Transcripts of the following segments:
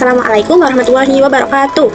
Assalamualaikum warahmatullahi wabarakatuh.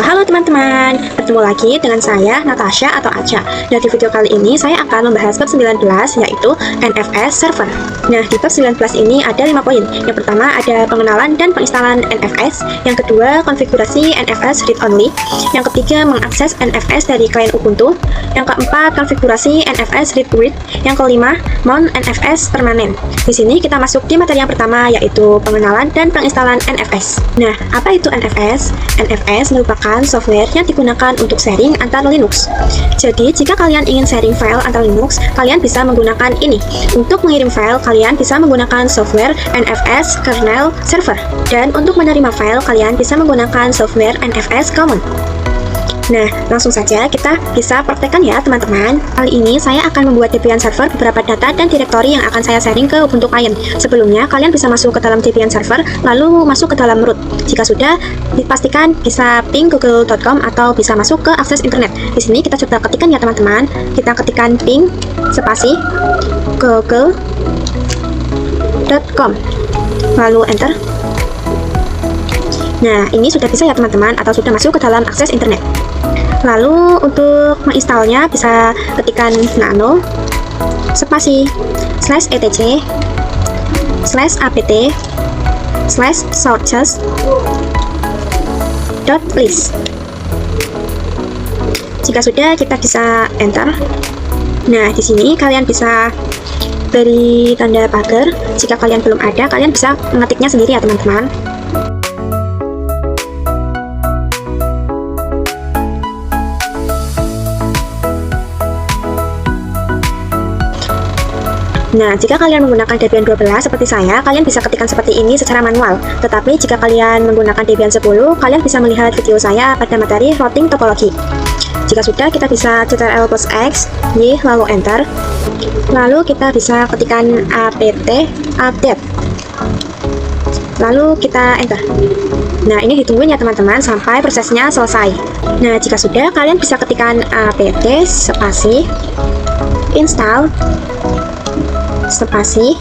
Halo teman-teman, bertemu lagi dengan saya Natasha atau Aca. Dan di video kali ini saya akan membahas bab 19, yaitu NFS Server. Nah, di bab 19 ini ada 5 poin. Yang pertama ada pengenalan dan penginstalan NFS. Yang kedua, konfigurasi NFS read only. Yang ketiga, mengakses NFS dari klien Ubuntu. Yang keempat, konfigurasi NFS read write. Yang kelima, mount NFS permanen. Di sini kita masuk di materi yang pertama, yaitu pengenalan dan penginstalan NFS. Nah, apa itu NFS? NFS merupakan software yang digunakan untuk sharing antar Linux. Jadi, jika kalian ingin sharing file antar Linux, kalian bisa menggunakan ini. Untuk mengirim file, kalian bisa menggunakan software NFS kernel server. Dan untuk menerima file, kalian bisa menggunakan software NFS common. Nah, langsung saja kita bisa praktekkan ya teman-teman. Kali ini saya akan membuat Debian server beberapa data dan direktori yang akan saya sharing ke Ubuntu client. Sebelumnya, kalian bisa masuk ke dalam Debian server, lalu masuk ke dalam root. Jika sudah, dipastikan bisa ping google.com atau bisa masuk ke akses internet. Di sini kita coba ketikkan ya teman-teman. Kita ketikkan ping spasi google.com, lalu enter. Nah, ini sudah bisa ya teman-teman, atau sudah masuk ke dalam akses internet. Lalu untuk menginstalnya bisa ketikkan nano spasi /etc /apt/sources.list. Jika sudah, kita bisa enter. Nah, di sini kalian bisa beri tanda pagar. Jika kalian belum ada, kalian bisa mengetiknya sendiri ya teman-teman. Nah, jika kalian menggunakan Debian 12 seperti saya, kalian bisa ketikkan seperti ini secara manual. Tetapi jika kalian menggunakan Debian 10, kalian bisa melihat video saya pada materi routing topologi. Jika sudah, kita bisa Ctrl+X, Y, lalu enter. Lalu kita bisa ketikkan apt update. Lalu kita enter. Nah, ini ditungguin ya teman-teman sampai prosesnya selesai. Nah, jika sudah, kalian bisa ketikkan apt spasi install spasi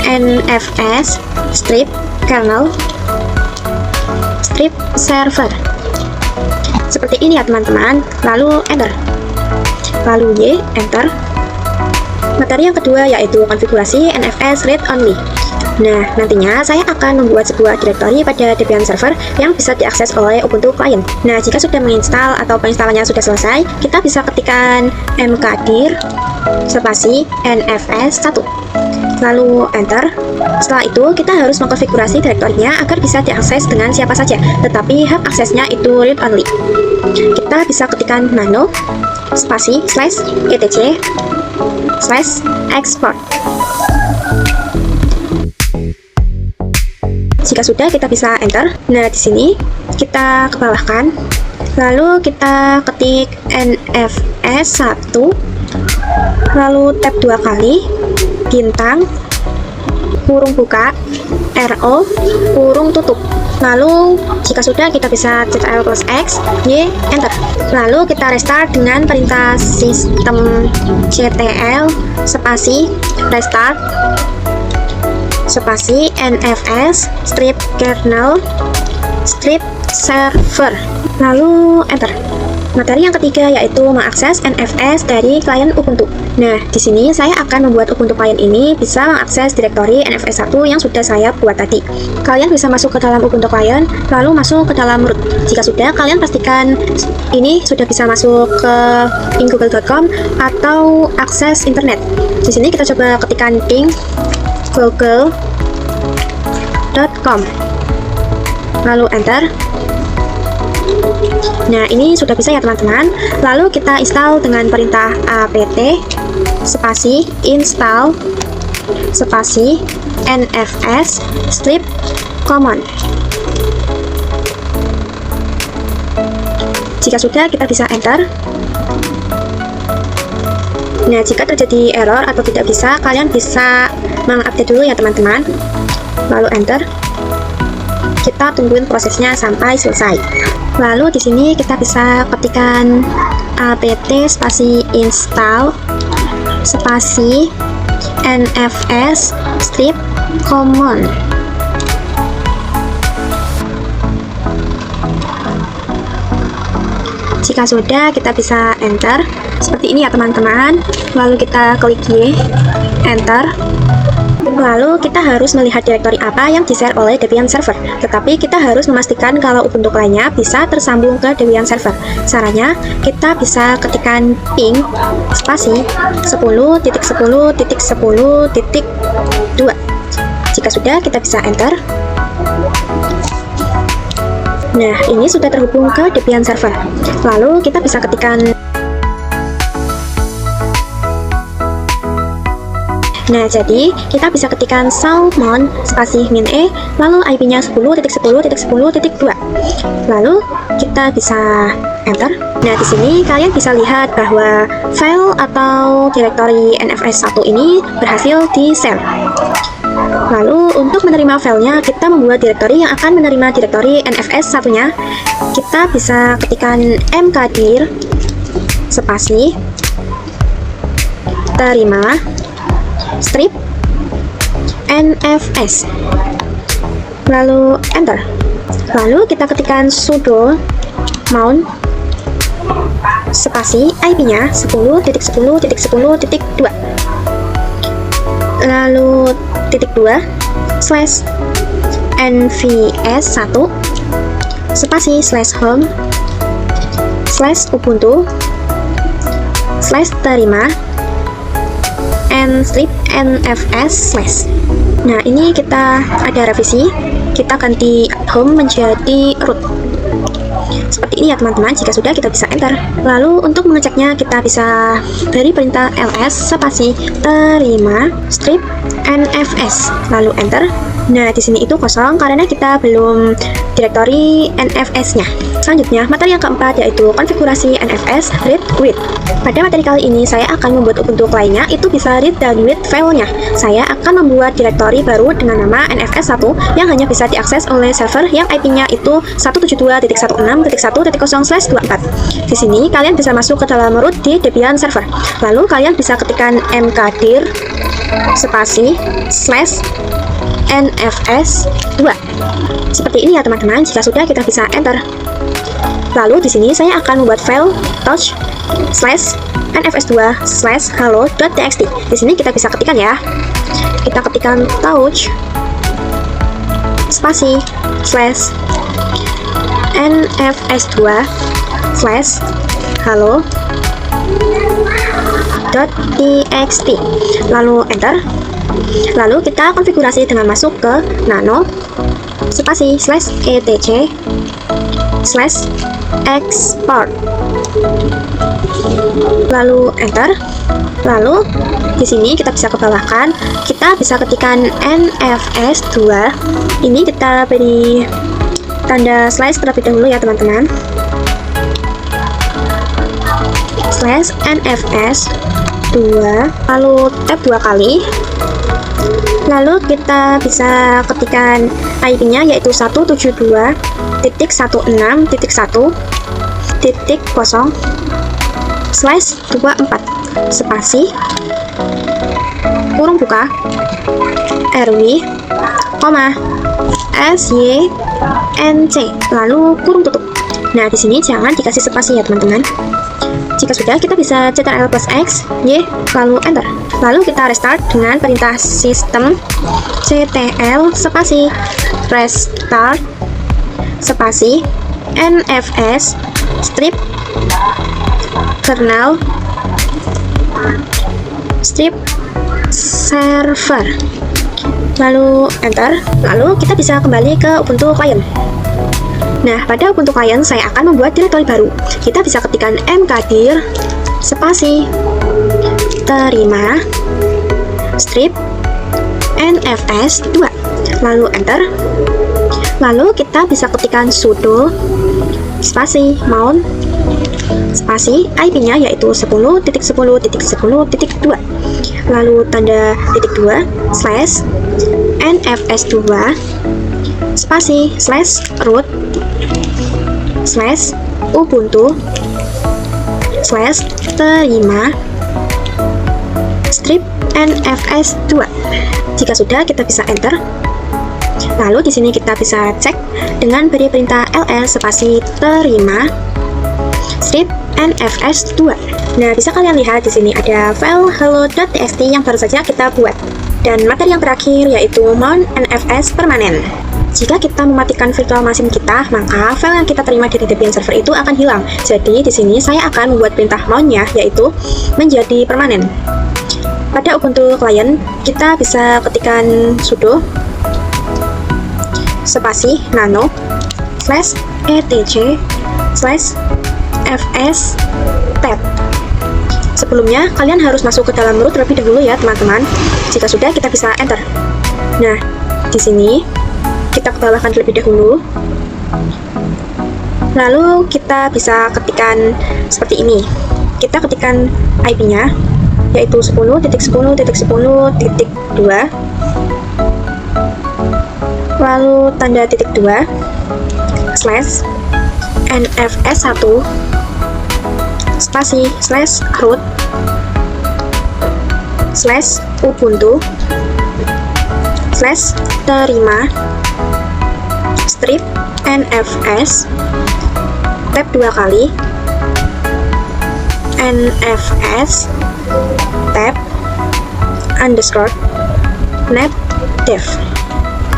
NFS strip kernel strip server. Seperti ini ya teman-teman. Lalu enter. Lalu Y, enter. Materi yang kedua yaitu konfigurasi NFS read only. Nah, nantinya saya akan membuat sebuah direktori pada Debian server yang bisa diakses oleh Ubuntu client. Nah, jika sudah menginstal atau penginstalannya sudah selesai, kita bisa ketikkan mkdir spasi NFS 1. Lalu enter. Setelah itu, kita harus mengkonfigurasi direktorinya agar bisa diakses dengan siapa saja, tetapi hak aksesnya itu read only. Kita bisa ketikkan nano spasi /etc/export. Jika sudah, kita bisa enter. Nah, di sini kita kebawahkan, lalu kita ketik NFS 1, lalu tab 2 kali, bintang, kurung buka, RO, kurung tutup. Lalu jika sudah, kita bisa Ctrl+X, Y, enter. Lalu kita restart dengan perintah sistem ctl spasi restart spasi NFS strip kernel strip server, lalu enter. Materi yang ketiga yaitu mengakses NFS dari klien Ubuntu. Nah, di sini saya akan membuat Ubuntu client ini bisa mengakses direktori NFS 1 yang sudah saya buat tadi. Kalian bisa masuk ke dalam Ubuntu client, lalu masuk ke dalam root. Jika sudah, kalian pastikan ini sudah bisa masuk ke ping google.com atau akses internet. Di sini kita coba ketikkan ping google.com, lalu enter. Nah, ini sudah bisa ya teman-teman. Lalu kita install dengan perintah apt spasi install spasi NFS strip common. Jika sudah, kita bisa enter. Nah, jika terjadi error atau tidak bisa, kalian bisa mengupdate dulu ya teman-teman. Lalu enter. Kita tungguin prosesnya sampai selesai. Lalu di sini kita bisa ketikkan apt spasi install spasi NFS strip common. Jika sudah, kita bisa enter seperti ini ya teman-teman. Lalu kita klik Y, enter. Lalu kita harus melihat direktori apa yang di-share oleh Debian server. Tetapi kita harus memastikan kalau Ubuntu lainnya bisa tersambung ke Debian server. Caranya, kita bisa ketikkan ping spasi 10.10.10.2. Jika sudah, kita bisa enter. Nah, ini sudah terhubung ke Debian server. Lalu kita bisa ketikkan. Nah, jadi kita bisa ketikkan salmon spasi -e, lalu IP-nya 10.10.10.2. Lalu kita bisa enter. Nah, di sini kalian bisa lihat bahwa file atau direktori NFS1 ini berhasil di-share. Lalu untuk menerima filenya, kita membuat direktori yang akan menerima direktori NFS1-nya. Kita bisa ketikkan mkdir spasi terima strip nfs, lalu enter. Lalu kita ketikkan sudo mount spasi IP-nya 10.10.10.2, lalu /2 nvs1 spasi /home /ubuntu/terima strip nfs/. Nah, ini kita ada revisi, kita ganti home menjadi root seperti ini ya teman-teman. Jika sudah, kita bisa enter. Lalu untuk mengeceknya, kita bisa beri perintah ls spasi terima strip nfs, lalu enter. Nah, di sini itu kosong karena kita belum direktori NFS-nya. Selanjutnya, materi yang keempat yaitu konfigurasi NFS read with. Pada materi kali ini, saya akan membuat Ubuntu lainnya itu bisa read dan with filenya. Saya akan membuat direktori baru dengan nama NFS1 yang hanya bisa diakses oleh server yang IP-nya itu 172.16.1.0/24. Di sini, kalian bisa masuk ke dalam root di Debian server. Lalu, kalian bisa ketikkan mkdir spasi /nfs2 seperti ini ya teman-teman. Jika sudah, kita bisa enter. Lalu di sini saya akan membuat file touch /nfs2/hello.txt. Di sini kita bisa ketikkan ya. Kita ketikkan touch spasi /nfs2/hello.txt, lalu enter. Lalu kita konfigurasi dengan masuk ke nano spasi /etc/export, lalu enter. Lalu di sini kita bisa kebawahkan, kita bisa ketikkan nfs2. Ini kita beri tanda slash terlebih dahulu ya teman-teman. /nfs2, lalu tab 2 kali. Lalu kita bisa ketikkan IP-nya yaitu 172.168.0/24 spasi kurung buka rw, sync, lalu kurung tutup. Nah, di sini jangan dikasih spasi ya teman-teman. Jika sudah, kita bisa ctrl+x, y, lalu enter. Lalu kita restart dengan perintah sistem ctl spasi restart spasi nfs strip kernel strip server, lalu enter. Lalu kita bisa kembali ke Ubuntu client. Nah, pada Ubuntu client saya akan membuat direktori baru. Kita bisa ketikkan mkdir spasi terima strip nfs2, lalu enter. Lalu kita bisa ketikkan sudo spasi mount spasi IP-nya yaitu 10.10.10.2, lalu tanda /2 /nfs2 spasi /root /ubuntu /terima strip nfs2. Jika sudah, kita bisa enter. Lalu di sini kita bisa cek dengan beri perintah ls spasi terima strip NFS2. Nah, bisa kalian lihat di sini ada file hello.txt yang baru saja kita buat. Dan materi yang terakhir yaitu mount NFS permanen. Jika kita mematikan virtual machine kita, maka file yang kita terima dari Debian server itu akan hilang. Jadi di sini saya akan membuat perintah mount-nya yaitu menjadi permanen. Pada Ubuntu client, kita bisa ketikkan sudo spasi nano /etc /fs tab. Sebelumnya, kalian harus masuk ke dalam root terlebih dahulu ya teman-teman. Jika sudah, kita bisa enter. Nah, di sini kita kebawahkan terlebih dahulu. Lalu kita bisa ketikkan seperti ini. Kita ketikkan IP-nya yaitu 10.10.10.2, lalu tanda titik 2 /nfs1 spasi /root /ubuntu /terima strip nfs tab 2 kali nfs tab underscore net dev.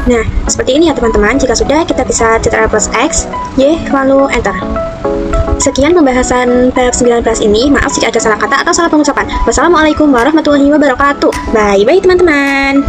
Nah, seperti ini ya teman-teman. Jika sudah, kita bisa Ctrl+X, Y, lalu enter. Sekian pembahasan bab 19 ini. Maaf jika ada salah kata atau salah pengucapan. Wassalamualaikum warahmatullahi wabarakatuh. Bye-bye teman-teman.